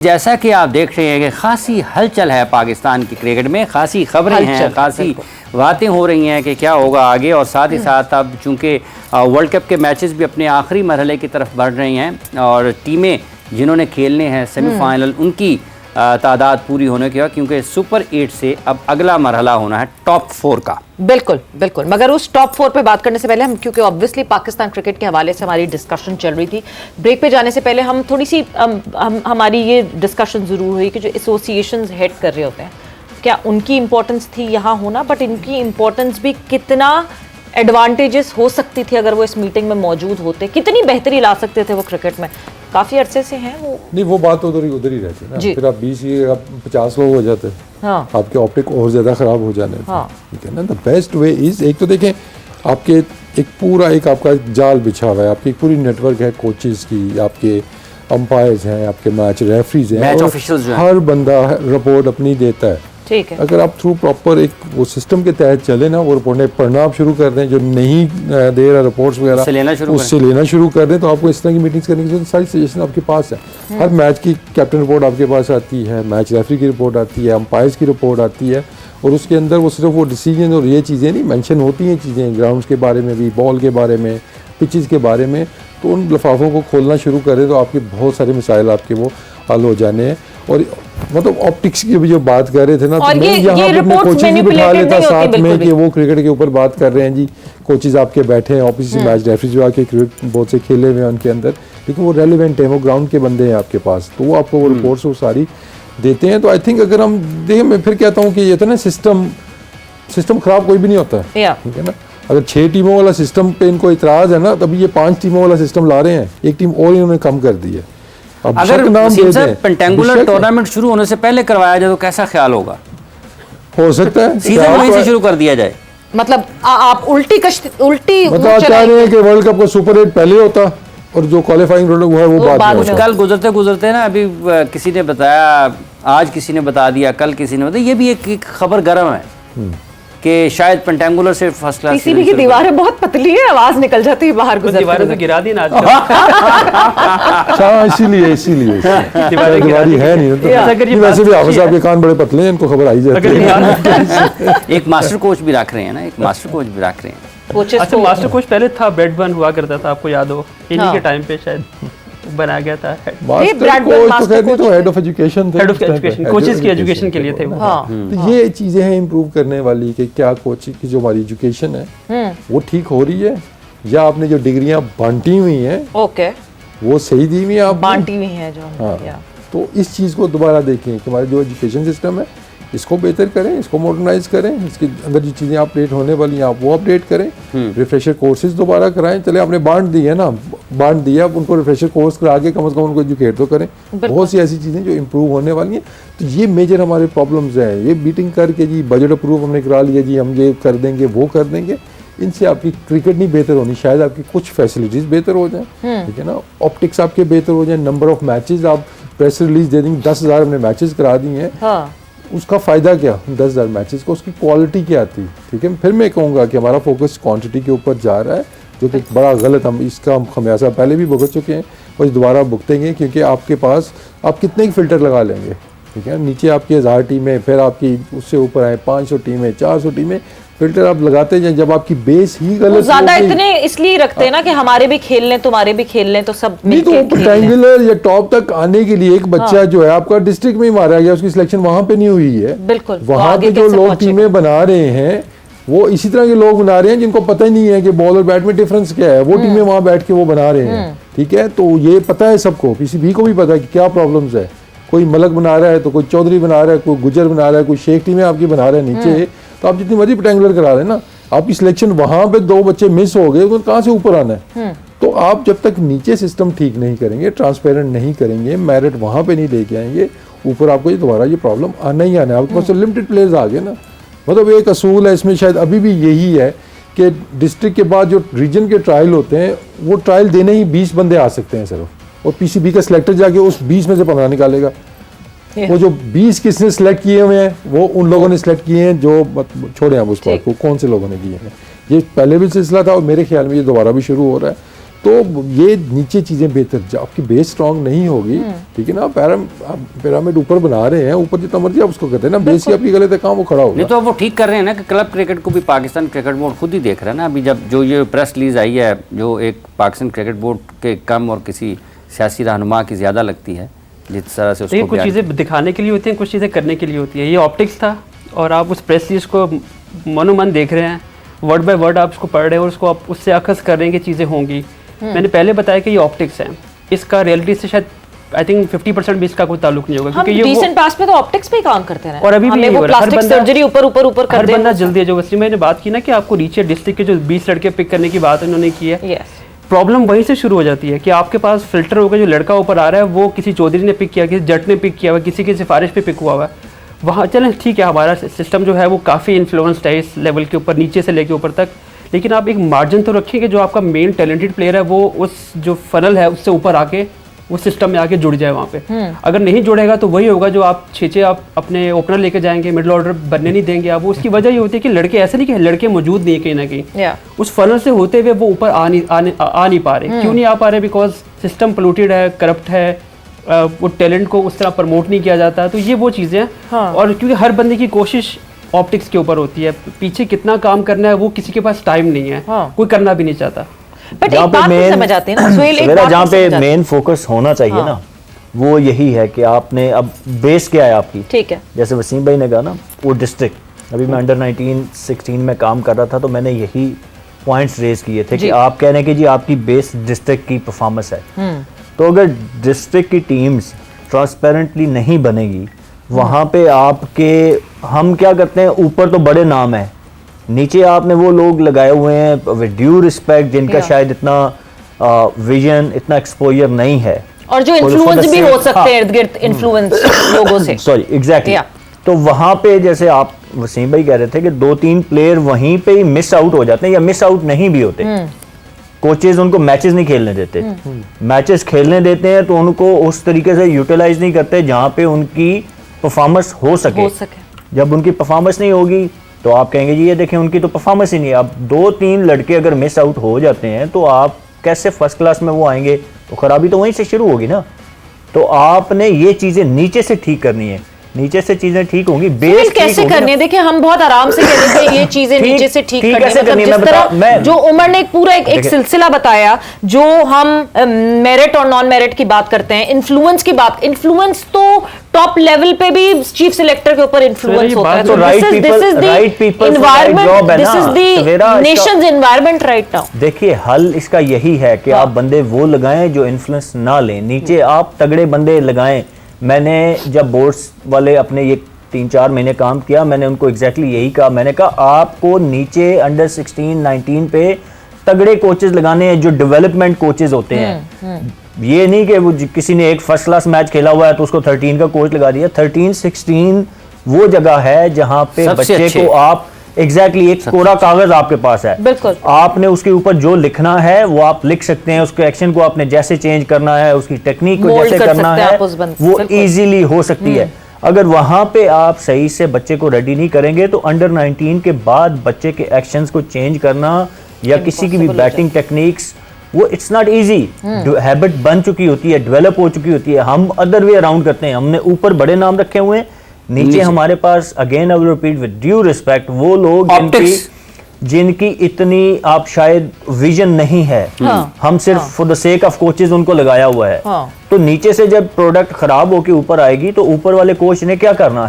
जैसा कि आप देख रहे हैं कि खासी हलचल है पाकिस्तान की क्रिकेट में, खासी खबरें हैं, खासी बातें हो रही हैं कि क्या होगा आगे। और साथ ही साथ अब चूँकि वर्ल्ड कप के मैचेस भी अपने आखिरी मरहले की तरफ बढ़ रही हैं और टीमें जिन्होंने खेलने हैं सेमीफाइनल उनकी तादाद पूरी होने के बाद, क्योंकि सुपर 8 से अब अगला मरहला होना है टॉप 4 का। बिल्कुल बिल्कुल, मगर उस टॉप 4 पे बात करने से पहले हम, क्योंकि ऑब्वियसली पाकिस्तान क्रिकेट के हवाले से हमारी डिस्कशन चल रही थी, ब्रेक पे जाने से पहले हम थोड़ी सी हमारी ये डिस्कशन ज़रूर हुई कि जो एसोसिएशंस हेड कर रहे होते हैं, क्या उनकी इंपॉर्टेंस थी यहाँ होना, बट इनकी इंपॉर्टेंस भी कितना एडवांटेजेस हो सकती थी अगर वो इस मीटिंग में मौजूद होते, कितनी बेहतरी ला सकते थे वो क्रिकेट में। काफी अरसे से हैं वो। नहीं, वो बात उधर ही रहती है ना। फिर आप 20 आप 50 लोग हो जाते हैं, हाँ। आपके ऑप्टिक और ज़्यादा ख़राब हो जाने, हाँ। ठीक है ना। द बेस्ट वे इज़, एक तो देखें आपके एक पूरा एक आपका जाल बिछा हुआ है, आपकी पूरी नेटवर्क है कोचेज़ की, आपके अंपायर्स हैं, आपके मैच रेफरीज हैं, मैच ऑफिशियल्स जो हैं, हर बंदा रिपोर्ट अपनी देता है। ठीक है। अगर आप थ्रू प्रॉपर एक वो सिस्टम के तहत चले ना, वो रिपोर्ट पढ़ना आप शुरू कर दें, जो नहीं दे रहा रिपोर्ट्स वगैरह उससे लेना शुरू कर दें, तो आपको इस तरह की मीटिंग्स करने की जरूरत, सारी सजेशन आपके पास है। हर मैच की कैप्टन रिपोर्ट आपके पास आती है, मैच रेफरी की रिपोर्ट आती है, अंपायर्स की रिपोर्ट आती है, और उसके अंदर वो सिर्फ वो डिसीजन और ये चीज़ें नहीं मेंशन होती हैं, चीज़ें ग्राउंड्स के बारे में भी, बॉल के बारे में, पिचेस के बारे में। तो उन लिफाफों को खोलना शुरू करें तो आपके बहुत सारे मसाइल आपके वो हल हो जाने हैं। और मतलब ऑप्टिक्स की भी जो बात कर रहे थे ना, तो मैं यहाँ अपने कोचेज भी बिठा लेता साथ में कि वो क्रिकेट के ऊपर बात कर रहे हैं जी, कोचेज आपके बैठे हैं, ऑफिस मैच रेफरीज जो आके क्रिकेट बहुत से खेले हुए हैं उनके अंदर, लेकिन वो रेलिवेंट है, वो ग्राउंड के बंदे हैं आपके पास, तो वो आपको वो रिपोर्ट्स वो सारी देते हैं। तो आई थिंक अगर हम देखें, मैं फिर कहता हूँ कि ये तो ना सिस्टम खराब कोई भी नहीं होता है, ठीक है ना। अगर 6 टीमों वाला सिस्टम पे इनको इतराज़ है ना, तभी ये 5 टीमों वाला सिस्टम ला रहे हैं, एक टीम और इन्होंने कम कर दी है। अगर पेंटेंगुलर टूर्नामेंट शुरू होने से पहले करवाया जाए तो कैसा ख्याल होगा? हो सकता है सीजन वहीं से शुरू कर दिया जाए। मतलब आप उल्टी मतलब आप चाह रहे हैं कि वर्ल्ड कप का सुपर 8 पहले होता और जो क्वालिफाइंग हुआ है वो बाद में। कल गुजरते ना, अभी किसी ने बताया, आज किसी ने बता दिया, कल किसी ने बताया, ये भी एक खबर गर्म है कि शायद पेंटेंगुलर से फर्स्ट क्लास पीसीबी की दीवारें बहुत पतली है, आवाज निकल जाती है बाहर, दीवारें तो गिरा दी ना आजकल। इसीलिए दीवारी है नहीं तो वैसे भी हाफिज साहब के कान बड़े पतले हैं, इनको खबर आई जाती है। एक मास्टर कोच भी रख रहे हैं ना, एक मास्टर कोच भी रख रहे हैं। अच्छा, मास्टर कोच पहले था, ब्रैडबर्न हुआ करता था, आपको याद हो, इन्हीं के टाइम पे शायद बना गया था। हेड ऑफ एजुकेशन कोचेस की एजुकेशन के लिए थे वो। तो ये चीजें हैं इम्प्रूव करने वाली कि क्या कोचिंग की जो हमारी एजुकेशन है वो ठीक हो रही है, या आपने जो डिग्रियां बांटी हुई हैं वो सही दी हुई है, आप बांटी हुई हैं जो। हाँ, तो इस चीज़ को दोबारा देखें कि हमारे जो एजुकेशन सिस्टम है इसको बेहतर करें, इसको मॉडर्नाइज करें, इसके अंदर जो चीज़ें अपडेट होने वाली हैं आप वो अपडेट करें, रिफ्रेशर कोर्सेज दोबारा कराएं। चले आपने बांट दिया, अब उनको रिफ्रेशर कोर्स करा के कम से कम उनको एजुकेट तो करें। बहुत सी ऐसी चीज़ें जो इम्प्रूव होने वाली हैं। तो ये मेजर हमारे प्रॉब्लम्स हैं। ये मीटिंग करके जी बजट अप्रूव हमने करा लिया जी, हम ये कर देंगे वो कर देंगे, इनसे आपकी क्रिकेट नहीं बेहतर होनी, शायद आपकी कुछ फैसिलिटीज़ बेहतर हो जाएँ, ठीक है ना, ऑप्टिक्स आपके बेहतर हो जाए, नंबर ऑफ मैचेस आप प्रेस रिलीज दे देंगे, 10,000 हमने मैचेस करा दिए हैं, उसका फ़ायदा क्या 10,000 मैचेस को, उसकी क्वालिटी क्या थी, ठीक है। फिर मैं कहूँगा कि हमारा फोकस क्वांटिटी के ऊपर जा रहा है, जो कि बड़ा गलत, हम इसका खमियाजा पहले भी भुगत चुके हैं और दोबारा भुगतेंगे, क्योंकि आपके पास आप कितने ही फिल्टर लगा लेंगे, ठीक है। नीचे आपकी 1000 टीमें, फिर आपकी उससे ऊपर आए 500 टीमें, 400 टीमें, फिल्टर आप लगाते जाए, जब आपकी बेस ही गलत ज्यादा इतने इसलिए रखते हैं ना कि हमारे भी खेल लें, तुम्हारे भी खेल लें, तो सब नहीं, तो रेक्टेंगुलर या टॉप तक आने के लिए एक बच्चा जो है आपका डिस्ट्रिक्ट में ही मारा गया, उसकी सिलेक्शन वहां पे नहीं हुई है, बिल्कुल वहां पे जो लोग टीमें बना रहे हैं वो इसी तरह के लोग बना रहे हैं जिनको पता ही नहीं है कि बॉल और बैट में डिफरेंस क्या है, वो टीमें वहां बैठ के वो बना रहे हैं, ठीक है। तो ये पता है सबको, पीसीबी को भी पता है कि क्या प्रॉब्लम्स है। कोई मलक बना रहा है तो कोई चौधरी बना रहा है, कोई गुजर बना रहा है, कोई शेख टीमें आपकी बना रहे हैं नीचे, तो आप जितनी मर्जी रेक्टेंगुलर करा रहे हैं ना, आपकी सिलेक्शन वहां पे 2 बच्चे मिस हो गए, उनको कहाँ से ऊपर आना है। तो आप जब तक नीचे सिस्टम ठीक नहीं करेंगे, ट्रांसपेरेंट नहीं करेंगे, मेरिट वहां पे नहीं लेके आएंगे, ऊपर आपको ये दोबारा ये प्रॉब्लम आना ही आना है। आपके पास लिमिटेड प्लेयर्स आ गए ना, मतलब एक असूल है इसमें, शायद अभी भी यही है कि डिस्ट्रिक्ट के बाद जो रीजन के ट्रायल होते हैं वो ट्रायल देने ही 20 बंदे आ सकते हैं सिर्फ, और पीसीबी का सिलेक्टर जाके उस 20 में से 15 निकालेगा। वो जो 20 किसने सिलेक्ट किए हुए हैं वो उन लोगों ने सिलेक्ट किए हैं जो छोड़े हैं उस बात को, कौन से लोगों ने किए हैं। ये पहले भी सिलसिला था और मेरे ख्याल में ये दोबारा भी शुरू हो रहा है। तो ये नीचे चीज़ें बेहतर, जब आपकी बेस स्ट्रांग नहीं होगी, ठीक है ना, आप पिरामिड ऊपर बना रहे हैं, ऊपर जितना मर्जी आप उसको करते हैं ना, बेस ही आपकी गलत है, काम वो खड़ा होगा। नहीं तो वो ठीक कर रहे हैं ना कि क्लब क्रिकेट को भी पाकिस्तान क्रिकेट बोर्ड खुद ही देख रहा है ना। अभी जब जो ये प्रेस रिलीज आई है, जो एक पाकिस्तान क्रिकेट बोर्ड के कम और किसी सियासी रहनुमा की ज़्यादा लगती है, जिस तरह से उसको कुछ चीज़ें दिखाने के लिए होती हैं, कुछ चीज़ें करने के लिए होती है। ये ऑप्टिक्स था और आप उस प्रेस रिलीज को मनोमन देख रहे हैं, वर्ड बाय वर्ड आप उसको पढ़ रहे हैं और उसको आप उससे अखज़ कर रहे हैं कि चीज़ें होंगी। मैंने पहले बताया कि ये ऑप्टिक्स है, इसका रियलिटी से शायद आई थिंक 50% भी इसका कोई ताल्लुक नहीं होगा, क्योंकि ये रीसेंट पास्ट में तो ऑप्टिक्स पे ही काम करते हैं और अभी भी वो प्लास्टिक सर्जरी ऊपर करते हैं। हर बंदा जल्दी है। जो वसीम भाई ने बात की ना कि आपको रीचे डिस्ट्रिक्ट के जो 20 लड़के पिक करने की बात उन्होंने की है, प्रॉब्लम वहीं से शुरू हो जाती है कि आपके पास फिल्टर होगा, जो लड़का ऊपर आ रहा है वो किसी चौधरी ने पिक किया, किसी जट ने पिक किया हुआ, किसी की सिफारिश पे पिक हुआ हुआ है। वहाँ चलें ठीक है, हमारा सिस्टम जो है वो काफ़ी इन्फ्लुएंस्ड है इस लेवल के ऊपर, नीचे से लेके ऊपर तक, लेकिन आप एक मार्जिन तो रखें कि जो आपका मेन टैलेंटेड प्लेयर है वो उस जो फनल है उससे ऊपर आके उस सिस्टम में आके जुड़ जाए वहाँ पे। अगर नहीं जुड़ेगा तो वही होगा जो आप 6-6 आप अपने ओपनर लेके जाएंगे, मिडिल ऑर्डर बनने नहीं देंगे आप। उसकी वजह ये होती है कि लड़के ऐसे नहीं कि लड़के मौजूद नहीं है कहीं ना कहीं, उस फनल से होते हुए वो ऊपर आ नहीं पा रहे। क्यों नहीं आ पा रहे? बिकॉज सिस्टम पोल्यूटेड है, करप्ट है, वो टैलेंट को उस तरह प्रमोट नहीं किया जाता। तो ये वो चीज़ें हैं। और क्योंकि हर बंदे की कोशिश ऑप्टिक्स के ऊपर होती है, पीछे कितना काम करना है वो किसी के पास टाइम नहीं है, कोई करना भी नहीं चाहता। बट एक बात तो समझ आते हैं ना सुहेल, एक बात जहाँ पे मेन फोकस होना चाहिए ना, वो यही है कि आपने अब बेस क्या है आपकी, ठीक है। जैसे वसीम भाई ने कहा ना, वो डिस्ट्रिक्ट, अभी मैं अंडर 19-16 में काम कर रहा था तो मैंने यही पॉइंट्स रेज किए थे कि आप कह रहे हैं कि जी आपकी बेस डिस्ट्रिक्ट की परफॉर्मेंस है, तो अगर डिस्ट्रिक्ट की टीम्स ट्रांसपेरेंटली नहीं बनेगी, वहाँ पे आपके हम क्या करते हैं, ऊपर तो बड़े नाम है, नीचे आपने वो लोग लगाए हुए हैं विद ड्यू रिस्पेक्ट जिनका शायद इतना विजन, इतना एक्सपोजर नहीं है, और जो इन्फ्लुएंस भी हो सकते हैं इर्द गिर्द इन्फ्लुएंस लोगों से। Sorry, exactly. तो वहाँ पे जैसे आप वसीम भाई कह रहे थे कि 2-3 प्लेयर वहीं पे ही मिस आउट हो जाते हैं, या मिस आउट नहीं भी होते, कोचेज उनको मैचेस नहीं खेलने देते, मैचेस खेलने देते हैं तो उनको उस तरीके से यूटिलाइज नहीं करते जहाँ पे उनकी परफॉर्मेंस हो सके। जब उनकी परफॉर्मेंस नहीं होगी तो आप कहेंगे जी ये देखें उनकी तो परफॉर्मेंस ही नहीं है। अब 2-3 लड़के अगर मिस आउट हो जाते हैं तो आप कैसे फर्स्ट क्लास में वो आएंगे, तो खराबी तो वहीं से शुरू होगी ना। तो आपने ये चीज़ें नीचे से ठीक करनी है, नीचे से चीजें ठीक होंगी, बेस कैसे करनी है? देखिए हम बहुत आराम से कहते थे ये चीजें नीचे से ठीक करनी है, मतलब जिस तरह जो उमर ने एक पूरा एक सिलसिला बताया, जो हम मेरिट और नॉन मेरिट की बात करते हैं, इन्फ्लुएंस की बात, इन्फ्लुएंस तो टॉप लेवल पे भी चीफ सिलेक्टर के ऊपर इन्फ्लुएंस होता है। This is the environment, this is the Nations environment right now. देखिए हल इसका यही है कि आप बंदे वो लगाएं जो इन्फ्लुएंस ना लें, नीचे आप तगड़े बंदे लगाएं। मैंने जब बोर्ड्स वाले अपने ये 3-4 महीने काम किया, मैंने उनको एग्जैक्टली यही कहा, मैंने कहा आपको नीचे अंडर 16-19 पे तगड़े कोचेस लगाने हैं जो डेवलपमेंट कोचेस होते हैं। ये नहीं कि वो किसी ने एक फर्स्ट क्लास मैच खेला हुआ है तो उसको 13 का कोच लगा दिया। 13-16 वो जगह है जहां पे बच्चे को आप एग्जैक्टली एक कोरा कागज आपके पास है, बिल्कुल आपने उसके ऊपर जो लिखना है वो आप लिख सकते हैं, उसके एक्शन को आपने जैसे चेंज करना है, उसकी टेक्निक को जैसे करना है वो इजीली हो सकती है। अगर वहां पे आप सही से बच्चे को रेडी नहीं करेंगे तो अंडर 19 के बाद बच्चे के एक्शंस को चेंज करना या किसी की भी बैटिंग टेक्निक्स, वो इट्स नॉट इजी, हैबिट बन चुकी होती है, डेवलप हो चुकी होती है। हम अदर वे अराउंड करते हैं, हमने ऊपर बड़े नाम रखे हुए हैं, नीचे हमारे पास again I will repeat with due respect वो लोग जिनकी इतनी आप शायद विजन नहीं है, हम सिर्फ for the sake of coaches उनको लगाया हुआ है। तो नीचे से जब प्रोडक्ट खराब होके ऊपर आएगी तो ऊपर वाले कोच ने क्या करना है?